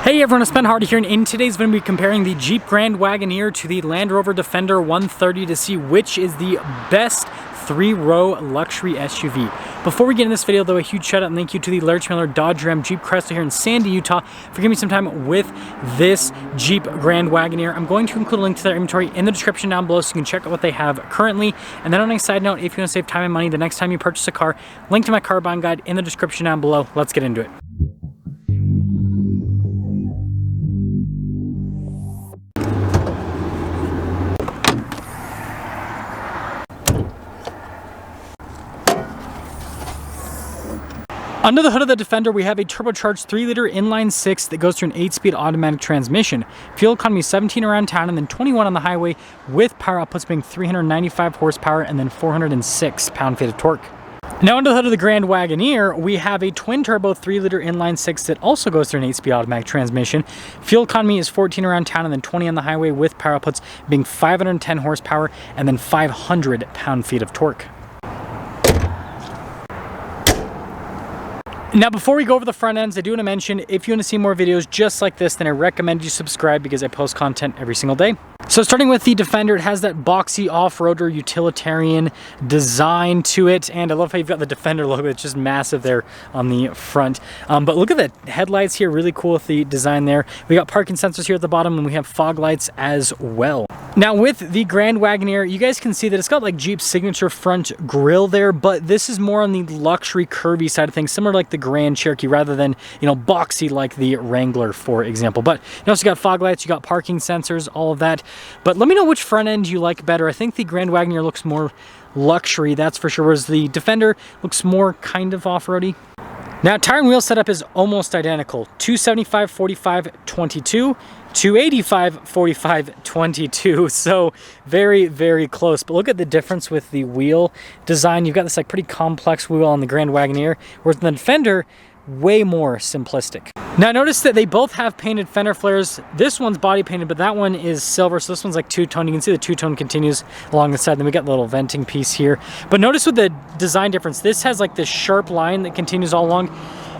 Hey everyone, it's Ben Hardy here, and in today's video we'll be comparing the Jeep Grand Wagoneer to the Land Rover Defender 130 to see which is the best three-row luxury SUV. Before we get in this video though, a huge shout out and thank you to the Larry Chandler Dodge Ram Jeep Cresta here in Sandy, Utah for giving me some time with this Jeep Grand Wagoneer. I'm going to include a link to their inventory in the description down below so you can check out what they have currently. And then on a side note, if you want to save time and money the next time you purchase a car, link to my car buying guide in the description down below. Let's get into it. Under the hood of the Defender, we have a turbocharged 3-liter inline-6 that goes through an 8-speed automatic transmission. Fuel economy is 17 around town and then 21 on the highway, with power outputs being 395 horsepower and then 406 pound-feet of torque. Now under the hood of the Grand Wagoneer, we have a twin-turbo 3-liter inline-6 that also goes through an 8-speed automatic transmission. Fuel economy is 14 around town and then 20 on the highway, with power outputs being 510 horsepower and then 500 pound-feet of torque. Now before we go over the front ends, I do want to mention, if you want to see more videos just like this, then I recommend you subscribe because I post content every single day. So starting with the Defender, it has that boxy off-roader utilitarian design to it, and I love how you've got the Defender logo. It's just massive there on the front. But look at the headlights here, really cool with the design there. We got parking sensors here at the bottom, and we have fog lights as well. Now with the Grand Wagoneer, you guys can see that it's got like Jeep's signature front grille there, but this is more on the luxury curvy side of things, similar to like the Grand Cherokee rather than, you know, boxy like the Wrangler, for example. But you also got fog lights, you got parking sensors, all of that. But let me know which front end you like better. I think the Grand Wagoneer looks more luxury, that's for sure, whereas the Defender looks more kind of off-roady. Now, tire and wheel setup is almost identical. 275, 45, 22, 285, 45, 22. So very, very close. But look at the difference with the wheel design. You've got this like pretty complex wheel on the Grand Wagoneer, whereas the Defender, way more simplistic. Now notice that they both have painted fender flares. This one's body painted, but that one is silver, so this one's like two-tone. You can see the two-tone continues along the side. Then we got the little venting piece here. But notice with the design difference, this has like this sharp line that continues all along.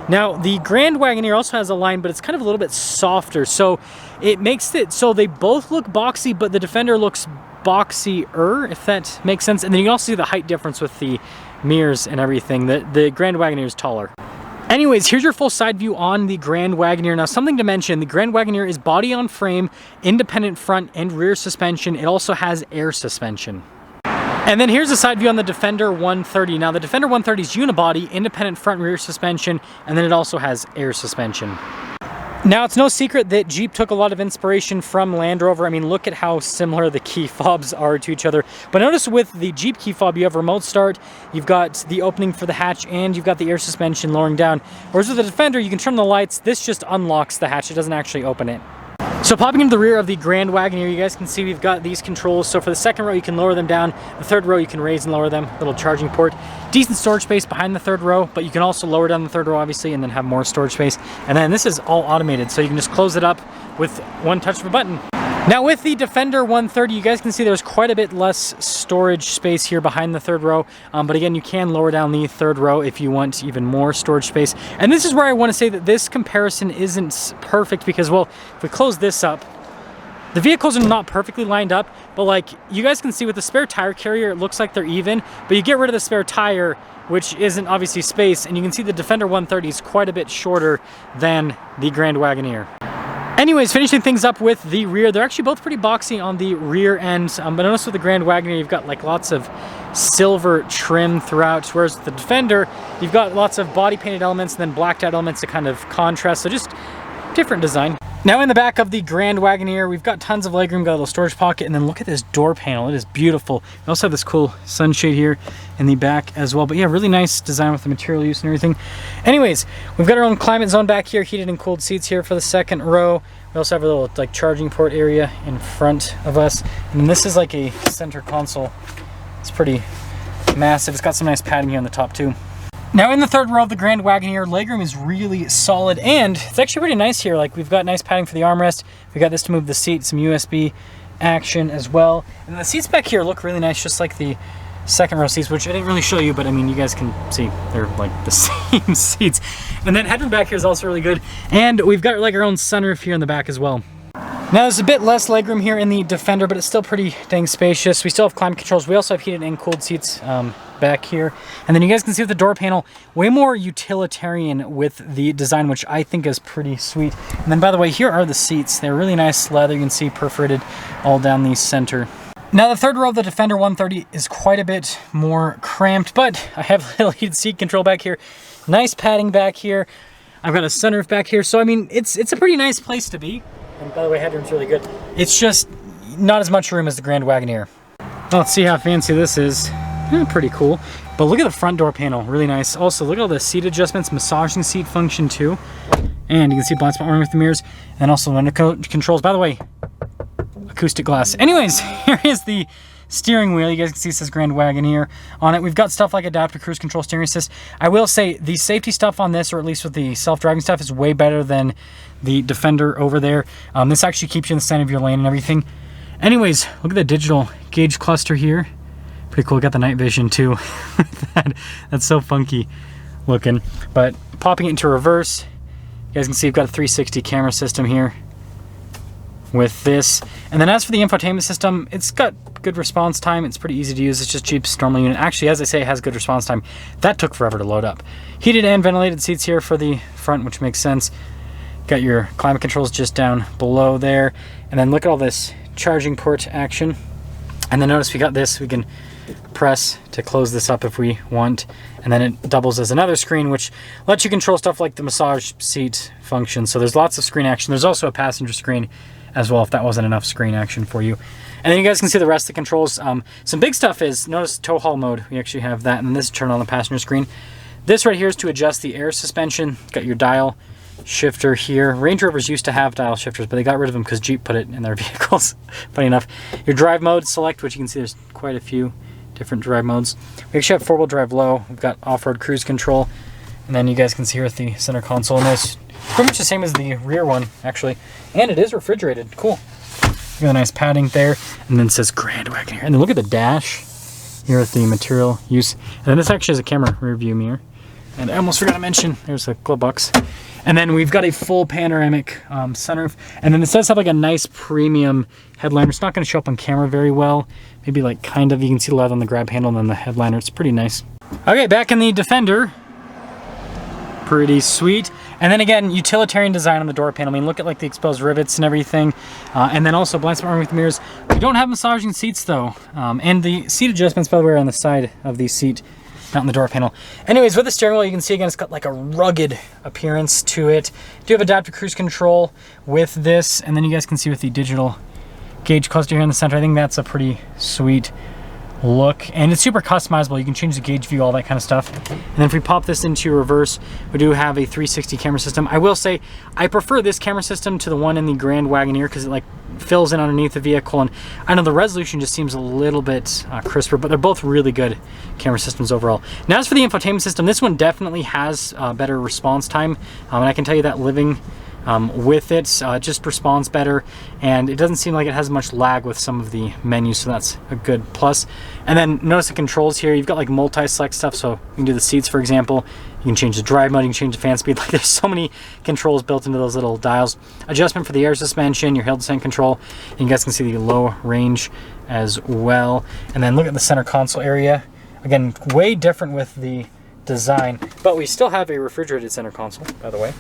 Now the Grand Wagoneer also has a line, but it's kind of a little bit softer, so it makes it so they both look boxy, but the Defender looks boxier, if that makes sense. And then you can also see the height difference with the mirrors and everything. The Grand Wagoneer is taller. Anyways, here's your full side view on the Grand Wagoneer. Now, something to mention, the Grand Wagoneer is body on frame, independent front and rear suspension. It also has air suspension. And then here's the side view on the Defender 130. Now, the Defender 130 is unibody, independent front and rear suspension, and then it also has air suspension. Now, it's no secret that Jeep took a lot of inspiration from Land Rover. I mean, look at how similar the key fobs are to each other. But notice with the Jeep key fob, you have remote start, you've got the opening for the hatch, and you've got the air suspension lowering down. Whereas with the Defender, you can turn the lights. This just unlocks the hatch. It doesn't actually open it. So popping into the rear of the Grand Wagoneer, you guys can see we've got these controls. So for the second row, you can lower them down. The third row, you can raise and lower them. Little charging port. Decent storage space behind the third row, but you can also lower down the third row, obviously, and then have more storage space. And then this is all automated, so you can just close it up with one touch of a button. Now with the Defender 130, you guys can see there's quite a bit less storage space here behind the third row. But again, you can lower down the third row if you want even more storage space. And this is where I want to say that this comparison isn't perfect because, well, if we close this up, the vehicles are not perfectly lined up, but like you guys can see with the spare tire carrier, it looks like they're even, but you get rid of the spare tire, which isn't obviously space, and you can see the Defender 130 is quite a bit shorter than the Grand Wagoneer. Anyways, finishing things up with the rear, they're actually both pretty boxy on the rear end, but notice with the Grand Wagoneer, you've got like lots of silver trim throughout, whereas with the Defender, you've got lots of body painted elements and then blacked out elements to kind of contrast, so just different design. Now in the back of the Grand Wagoneer, we've got tons of legroom, got a little storage pocket, and then look at this door panel. It is beautiful. We also have this cool sunshade here in the back as well. But yeah, really nice design with the material use and everything. Anyways, we've got our own climate zone back here, heated and cooled seats here for the second row. We also have a little like charging port area in front of us. And then this is like a center console. It's pretty massive. It's got some nice padding here on the top too. Now in the third row of the Grand Wagoneer, legroom is really solid, and it's actually pretty nice here. Like we've got nice padding for the armrest. We got this to move the seat, some USB action as well. And the seats back here look really nice, just like the second row seats, which I didn't really show you, but I mean, you guys can see they're like the same seats. And then headroom back here is also really good. And we've got like our own sunroof here in the back as well. Now there's a bit less legroom here in the Defender, but it's still pretty dang spacious. We still have climate controls. We also have heated and cooled seats back here. And then you guys can see with the door panel, way more utilitarian with the design, which I think is pretty sweet. And then by the way, here are the seats. They're really nice leather. You can see perforated all down the center. Now the third row of the Defender 130 is quite a bit more cramped, but I have a little heated seat control back here. Nice padding back here. I've got a sunroof back here. So I mean, it's a pretty nice place to be. And by the way, headroom's really good. It's just not as much room as the Grand Wagoneer. Well, let's see how fancy this is. Pretty cool. But look at the front door panel, really nice. Also, look at all the seat adjustments, massaging seat function too. And you can see blind spot warning with the mirrors. And also window controls. By the way, acoustic glass. Anyways, here is the steering wheel. You guys can see it says Grand Wagoneer on it. We've got stuff like adaptive cruise control, steering assist. I will say the safety stuff on this, or at least with the self-driving stuff, is way better than the Defender over there. This actually keeps you in the center of your lane and everything. Anyways, look at the digital gauge cluster here. Pretty cool. Got the night vision too. That's so funky looking. But popping it into reverse, you guys can see we've got a 360 camera system here with this. And then as for the infotainment system, it's got good response time. It's pretty easy to use. It's just Jeep's normal unit. Actually, as I say, it has good response time. That took forever to load up. Heated and ventilated seats here for the front, which makes sense. Got your climate controls just down below there. And then look at all this charging port action. And then notice we got this. We can press to close this up if we want. And then it doubles as another screen, which lets you control stuff like the massage seat function. So there's lots of screen action. There's also a passenger screen as well, if that wasn't enough screen action for you. And then you guys can see the rest of the controls. Some big stuff is, notice tow haul mode. We actually have that, and this is turned on the passenger screen. This right here is to adjust the air suspension. Got your dial shifter here. Range Rovers used to have dial shifters, but they got rid of them because Jeep put it in their vehicles. Funny enough. Your drive mode select, which you can see there's quite a few different drive modes. We actually have four-wheel drive low. We've got off-road cruise control. And then you guys can see here at the center console, and this pretty much the same as the rear one, actually. And it is refrigerated. Cool. Got a nice padding there. And then it says Grand Wagoneer. And then look at the dash here at the material use. And then this actually has a camera rear view mirror. And I almost forgot to mention, there's a glove box. And then we've got a full panoramic sunroof. And then it does have like a nice premium headliner. It's not going to show up on camera very well. Maybe like kind of, you can see the leather on the grab handle and then the headliner. It's pretty nice. Okay, back in the Defender. Pretty sweet. And then again, utilitarian design on the door panel. I mean, look at like the exposed rivets and everything. And then also blind spot warning with the mirrors. We don't have massaging seats though. And the seat adjustments, by the way, are on the side of the seat, not in the door panel. Anyways, with the steering wheel, you can see again, it's got like a rugged appearance to it. Do have adaptive cruise control with this. And then you guys can see with the digital gauge cluster here in the center, I think that's a pretty sweet look, and it's super customizable. You can change the gauge view, all that kind of stuff. And then if we pop this into reverse, we do have a 360 camera system. I will say I prefer this camera system to the one in the Grand Wagoneer because it like fills in underneath the vehicle, and I know the resolution just seems a little bit crisper, but they're both really good camera systems overall. Now as for the infotainment system, this one definitely has better response time, and I can tell you that living with it, just responds better, and it doesn't seem like it has much lag with some of the menus, so that's a good plus. And then notice the controls here. You've got like multi-select stuff, so you can do the seats, for example. You can change the drive mode, you can change the fan speed. Like there's so many controls built into those little dials. Adjustment for the air suspension, your hill descent control. And you guys can see the low range as well. And then look at the center console area. Again, way different with the design, but we still have a refrigerated center console, by the way.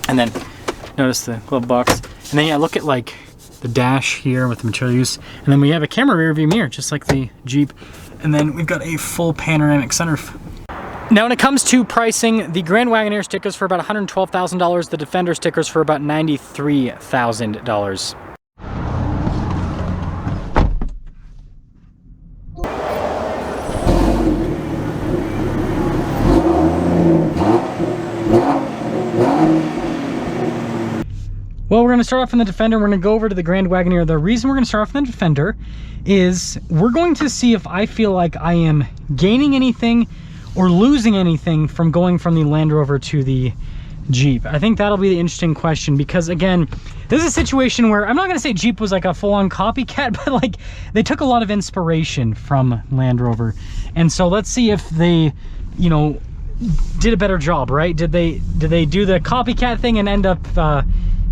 And then notice the glove box. And then yeah, look at like the dash here with the material use. And then we have a camera rear view mirror, just like the Jeep. And then we've got a full panoramic sunroof. Now when it comes to pricing, the Grand Wagoneer stickers for about $112,000, the Defender stickers for about $93,000. Well, we're going to start off in the Defender. We're going to go over to the Grand Wagoneer. The reason we're going to start off in the Defender is we're going to see if I feel like I am gaining anything or losing anything from going from the Land Rover to the Jeep? I think that'll be the interesting question, because again, this is a situation where I'm not going to say Jeep was like a full-on copycat, but like they took a lot of inspiration from Land Rover. And so let's see if they, you know, did a better job, right? Did they do the copycat thing and end up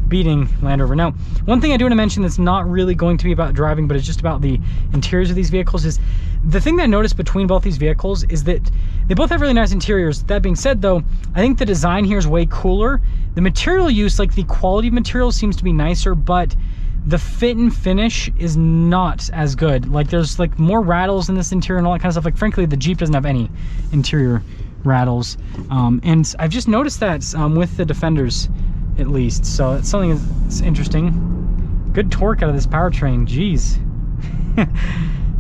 beating Land Rover? Now, one thing I do want to mention that's not really going to be about driving, but it's just about the interiors of these vehicles, is the thing that I noticed between both these vehicles is that they both have really nice interiors. That being said though, I think the design here is way cooler. The material use, like the quality of material, seems to be nicer, but the fit and finish is not as good. Like there's like more rattles in this interior and all that kind of stuff. Like frankly, the Jeep doesn't have any interior rattles. And I've just noticed that with the Defenders at least. So it's something that's interesting. Good torque out of this powertrain, geez.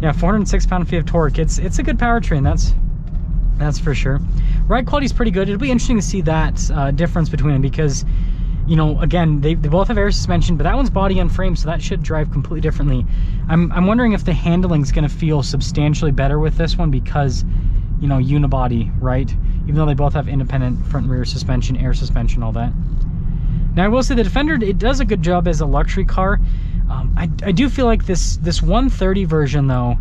Yeah, 406 pound-feet of torque. It's a good powertrain, that's for sure. Ride quality is pretty good. It'll be interesting to see that difference between them, because, you know, again, they both have air suspension, but that one's body on frame, so that should drive completely differently. I'm wondering if the handling is going to feel substantially better with this one, because, you know, unibody, right? Even though they both have independent front and rear suspension, air suspension, all that. Now, I will say the Defender, it does a good job as a luxury car. I do feel like this 130 version though,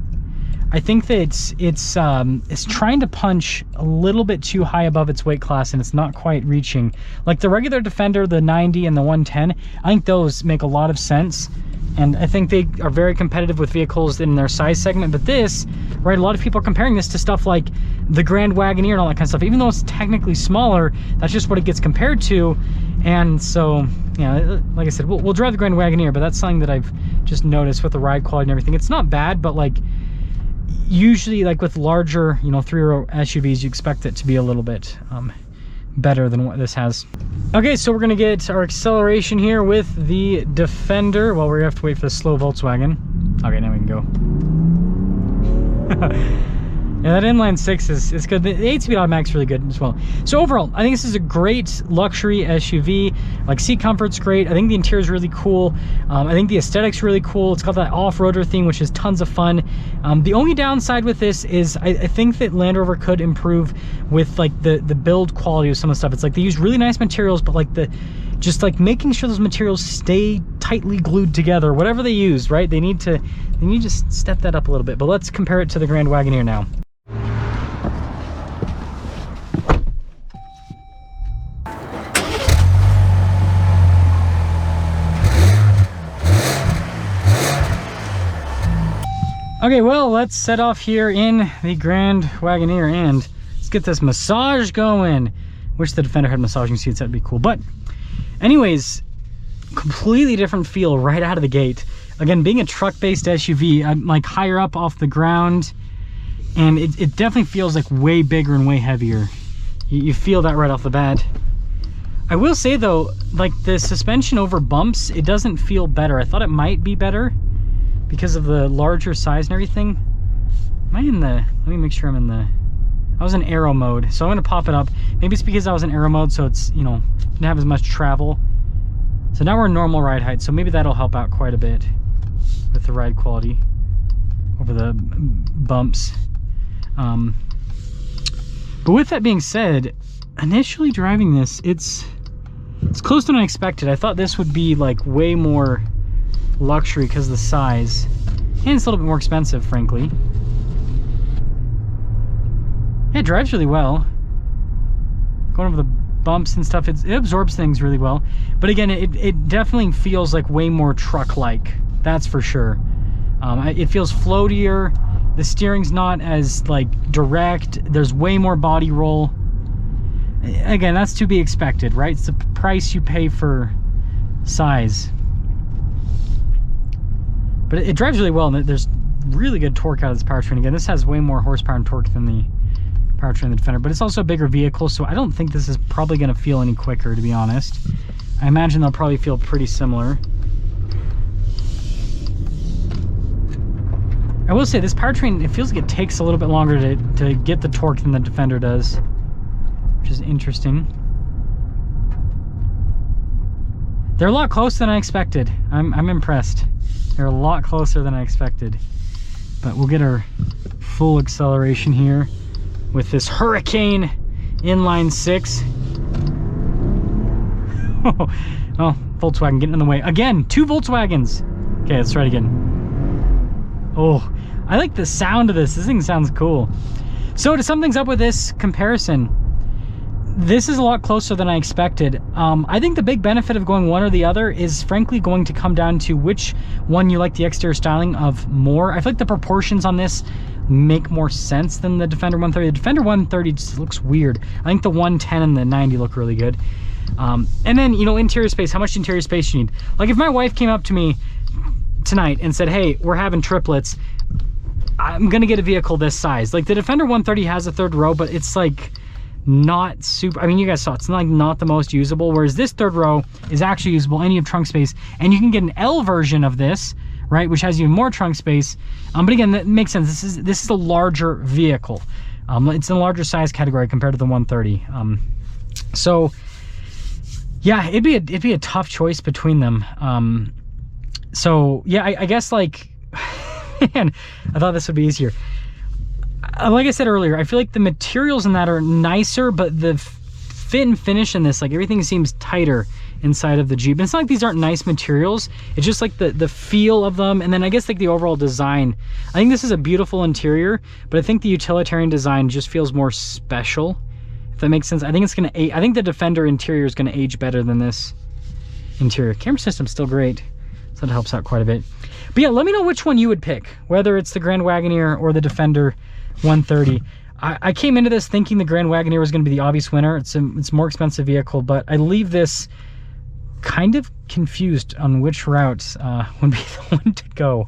I think that it's trying to punch a little bit too high above its weight class, and it's not quite reaching. Like the regular Defender, the 90 and the 110, I think those make a lot of sense, and I think they are very competitive with vehicles in their size segment. But this, right, a lot of people are comparing this to stuff like the Grand Wagoneer and all that kind of stuff. Even though it's technically smaller, that's just what it gets compared to. And so, yeah, like I said, we'll drive the Grand Wagoneer, but that's something that I've just noticed with the ride quality and everything. It's not bad, but like usually like with larger, you know, 3-row SUVs, you expect it to be a little bit better than what this has. Okay, so we're gonna get our acceleration here with the Defender. Well, we're gonna have to wait for the slow Volkswagen. Okay, now we can go. Yeah, that inline six is good. The 8-speed automatic's really good as well. So overall, I think this is a great luxury SUV. Like, seat comfort's great. I think the interior is really cool. I think the aesthetic's really cool. It's got that off-roader theme, which is tons of fun. The only downside with this is I think that Land Rover could improve with like the build quality of some of the stuff. It's like they use really nice materials, but like just like making sure those materials stay tightly glued together, whatever they use, right? They need to step that up a little bit. But let's compare it to the Grand Wagoneer now. Okay, well, let's set off here in the Grand Wagoneer and let's get this massage going. Wish the Defender had massaging seats, that'd be cool. But anyways, completely different feel right out of the gate. Again, being a truck-based SUV, I'm like higher up off the ground, and it definitely feels like way bigger and way heavier. You feel that right off the bat. I will say though, like the suspension over bumps, it doesn't feel better. I thought it might be better because of the larger size and everything. Am I in the, let me make sure I'm in the, I was in aero mode, so I'm gonna pop it up. Maybe it's because I was in aero mode, so it's, you know, didn't have as much travel. So now we're in normal ride height, so maybe that'll help out quite a bit with the ride quality over the bumps. But with that being said, initially driving this, it's close to what I expected. I thought this would be like way more luxury because of the size, and it's a little bit more expensive, frankly. Yeah, it drives really well. Going over the bumps and stuff, it absorbs things really well. But again, it definitely feels like way more truck-like, that's for sure. It feels floatier. The steering's not as like direct. There's way more body roll. Again, that's to be expected, right? It's the price you pay for size. But it drives really well, and there's really good torque out of this powertrain. Again, this has way more horsepower and torque than the powertrain of the Defender, but it's also a bigger vehicle, so I don't think this is probably going to feel any quicker, to be honest. I imagine they'll probably feel pretty similar. I will say, this powertrain, it feels like it takes a little bit longer to get the torque than the Defender does, which is interesting. They're a lot closer than I expected. I'm impressed. They're a lot closer than I expected. But we'll get our full acceleration here with this Hurricane inline 6. Oh, Volkswagen getting in the way. Again, 2 Volkswagens. Okay, let's try it again. Oh, I like the sound of this. This thing sounds cool. So to sum things up with this comparison, this is a lot closer than I expected. I think the big benefit of going one or the other is frankly going to come down to which one you like the exterior styling of more. I feel like the proportions on this make more sense than the Defender 130. The Defender 130 just looks weird. I think the 110 and the 90 look really good. And then, you know, interior space, how much interior space you need. Like if my wife came up to me tonight and said, hey, we're having triplets, I'm gonna get a vehicle this size. Like the Defender 130 has a 3rd row, but it's like not super, I mean, you guys saw it's not the most usable, whereas this 3rd row is actually usable and you have trunk space, and you can get an L version of this, right, which has even more trunk space. But again, that makes sense. This is a larger vehicle. It's in a larger size category compared to the 130. So yeah, it'd be a tough choice between them. So yeah, I guess, like, man, I thought this would be easier. Like I said earlier, I feel like the materials in that are nicer, but the fit and finish in this, like everything seems tighter inside of the Jeep. And it's not like these aren't nice materials, it's just like the feel of them, and then I guess like the overall design. I think this is a beautiful interior, but I think the utilitarian design just feels more special, if that makes sense. I think it's gonna I think the Defender interior is gonna age better than this interior. Camera system's still great, so that helps out quite a bit. But yeah, let me know which one you would pick, whether it's the Grand Wagoneer or the Defender 130. I came into this thinking the Grand Wagoneer was going to be the obvious winner. It's a more expensive vehicle, but I leave this kind of confused on which route would be the one to go.